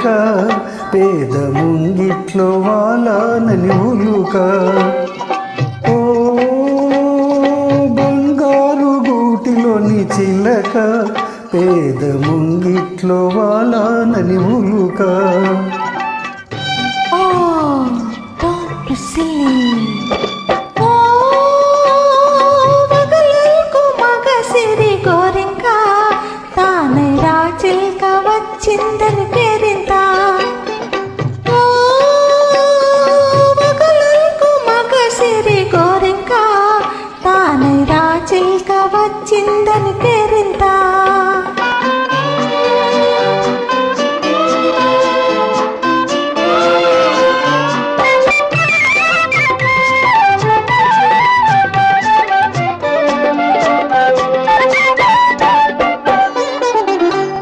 చిలక పేద ముంగిట్లో వాలానని ఉలుక ఓ బంగారు గూటిలోని చిలక పేద ముంగిట్లో వాలానని ఉలుక చిందని పేరింత మగ సిరి గోరింక తానై రాచిల్క వచ్చిందని పేరింత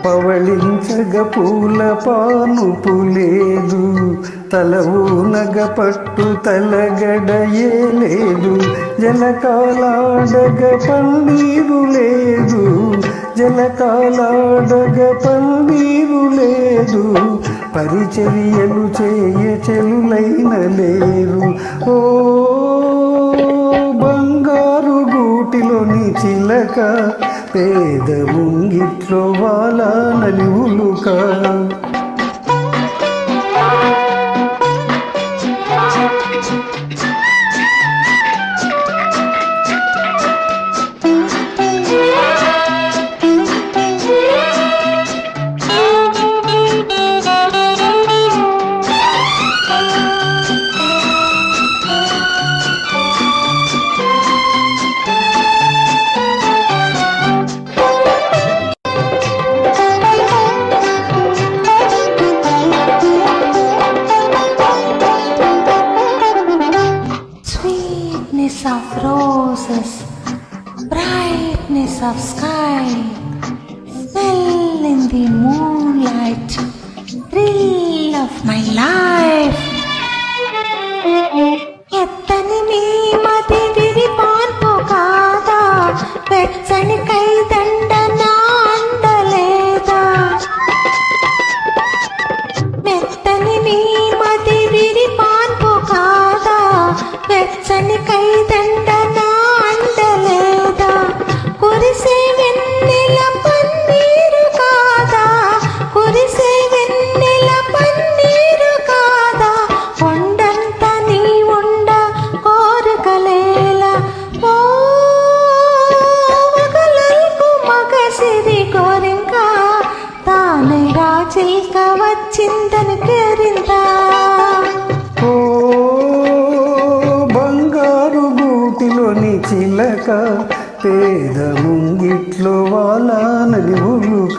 పవళించగ పూల పానుపు లేదు తలవునగ పట్టు తలగడయే లేదు జలకాలాడగ పన్నీరు లేదు జలకాలాడగ పన్నీరు లేదు పరిచర్యలు చేయ చెలులైన లేరు ఓ బంగారు గూటిలోని చిలక పేద ముంగిట్లో వాలానని ఉలుక of roses, brightness of sky, smell in the moonlight, thrill of my life. ఎత్తని నీ మది విరి పాన్పు కాదా వెచ్చని కైదండ నా అందలేదా మెత్తని నీ మది విరి పాన్పు కాదా వెచ్చని కైదండ నా అందలేదా కురిసే వెన్నెల పన్నీరు కాదా కురిసే వెన్నెల పన్నీరు కాదా కొండంత నీ ఉండ కోరికలేలా ఓ వగలకు మగ సిరి కోరింక తానై రాచిల్క వచ్చిందని కేరిందా చిలక పేద ముంగిట్లో వాలానని ఉలుక